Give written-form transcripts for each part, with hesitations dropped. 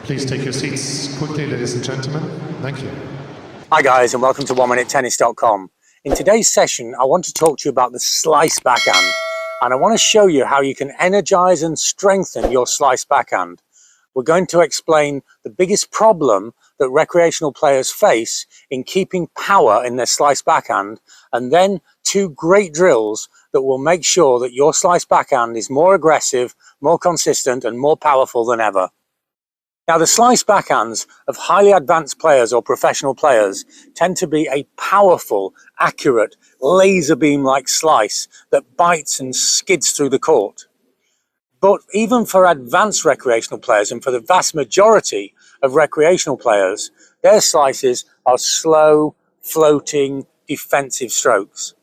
Please take your seats quickly, ladies and gentlemen. Thank you. Hi guys, and welcome to oneminutetennis.com. In today's session, I want to talk to you about the slice backhand, and I want to show you how you can energize and strengthen your slice backhand. We're going to explain the biggest problem that recreational players face in keeping power in their slice backhand, and then two great drills that will make sure that your slice backhand is more aggressive, more consistent, and more powerful than ever. Now, the slice backhands of highly advanced players or professional players tend to be a powerful, accurate, laser beam-like slice that bites and skids through the court. But even for advanced recreational players, and for the vast majority of recreational players, their slices are slow, floating, defensive strokes.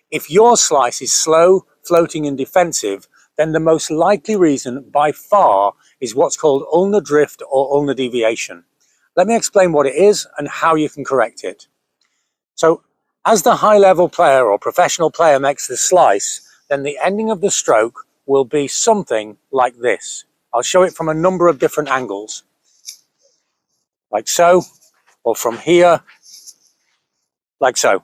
If your slice is slow, floating, and defensive, then the most likely reason by far is what's called ulnar drift or ulnar deviation. Let me explain what it is and how you can correct it. So, as the high-level player or professional player makes the slice, then the ending of the stroke will be something like this. I'll show it from a number of different angles, like so, or from here, like so.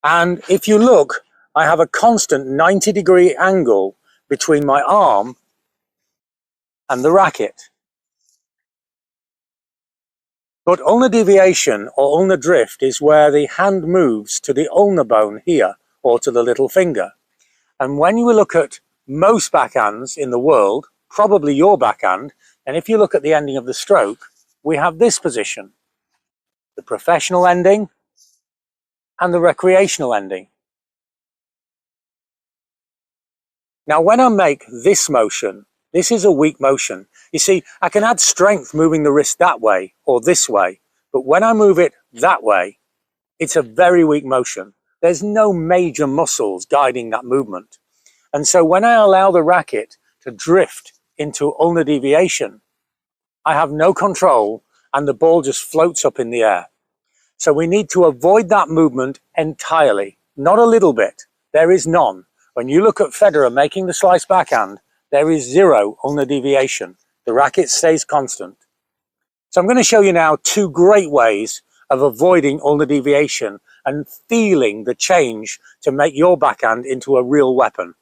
And if you look, I have a constant 90-degree angle between my arm and the racket. But ulnar deviation or ulnar drift is where the hand moves to the ulnar bone here, or to the little finger. And when you look at most backhands in the world, probably your backhand, and if you look at the ending of the stroke, we have this position: the professional ending and the recreational ending. Now, when I make this motion, this is a weak motion. You see, I can add strength moving the wrist that way or this way, but when I move it that way, it's a very weak motion. There's no major muscles guiding that movement. And so when I allow the racket to drift into ulnar deviation, I have no control and the ball just floats up in the air. So we need to avoid that movement entirely, not a little bit. There is none. When you look at Federer making the slice backhand, there is zero ulnar deviation. The racket stays constant. So I'm going to show you now two great ways of avoiding ulnar deviation and feeling the change to make your backhand into a real weapon.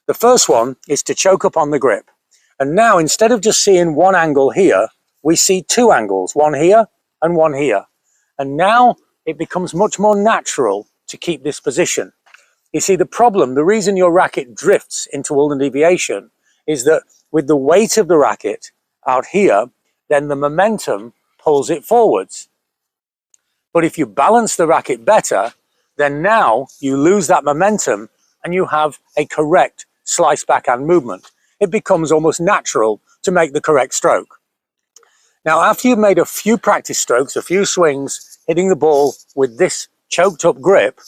The first one is to choke up on the grip. And now, instead of just seeing one angle here, we see two angles, one here and one here. And now it becomes much more natural to keep this position. You see, the reason your racket drifts into ulnar deviation is that with the weight of the racket out here, then the momentum pulls it forwards. But if you balance the racket better, then now you lose that momentum and you have a correct slice backhand movement. It becomes almost natural to make the correct stroke. Now, after you've made a few practice strokes, a few swings, hitting the ball with this choked up grip,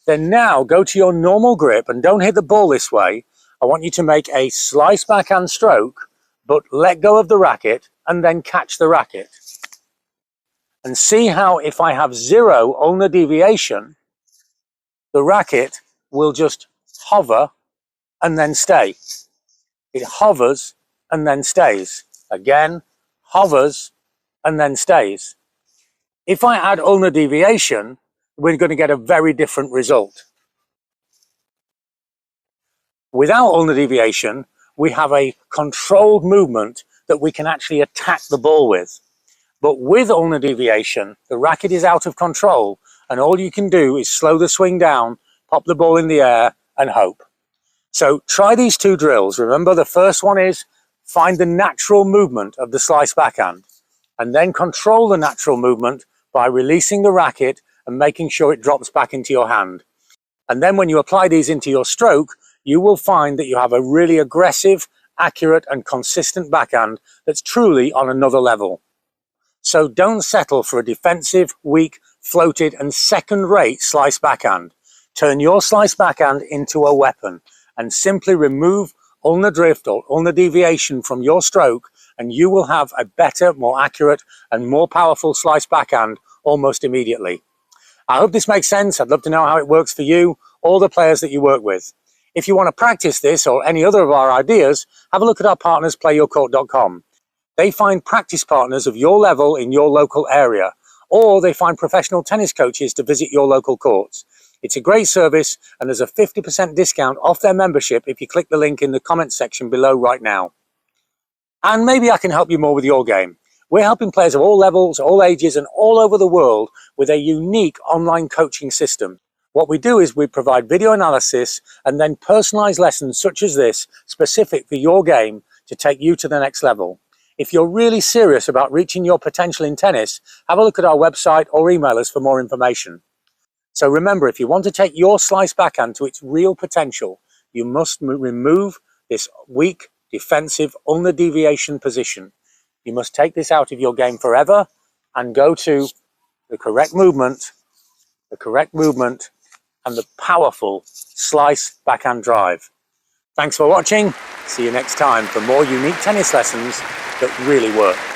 then now go to your normal grip and don't hit the ball this way. I want you to make a slice backhand stroke, but let go of the racket and then catch the racket. And see how if I have zero ulnar deviation, the racket will just hover and then stay. It hovers and then stays. Again, hovers and then stays. If I add ulnar deviation, we're going to get a very different result. Without ulnar deviation, we have a controlled movement that we can actually attack the ball with. But with ulnar deviation, the racket is out of control, and all you can do is slow the swing down, pop the ball in the air, and hope. So try these two drills. Remember, the first one is find the natural movement of the slice backhand, and then control the natural movement by releasing the racket and making sure it drops back into your hand. And then when you apply these into your stroke, you will find that you have a really aggressive, accurate, and consistent backhand that's truly on another level. So don't settle for a defensive, weak, floated, and second-rate slice backhand. Turn your slice backhand into a weapon and simply remove ulnar drift or ulnar deviation from your stroke, and you will have a better, more accurate, and more powerful slice backhand almost immediately. I hope this makes sense. I'd love to know how it works for you or the players that you work with. If you want to practice this or any other of our ideas, have a look at our partners playyourcourt.com. They find practice partners of your level in your local area, or they find professional tennis coaches to visit your local courts. It's a great service, and there's a 50% discount off their membership if you click the link in the comments section below right now. And maybe I can help you more with your game. We're helping players of all levels, all ages, and all over the world with a unique online coaching system. What we do is we provide video analysis and then personalized lessons such as this, specific for your game to take you to the next level. If you're really serious about reaching your potential in tennis, have a look at our website or email us for more information. So remember, if you want to take your slice backhand to its real potential, you must remove this weak, defensive, ulnar deviation position. You must take this out of your game forever and go to the correct movement, and the powerful slice backhand drive. Thanks for watching. See you next time for more unique tennis lessons that really work.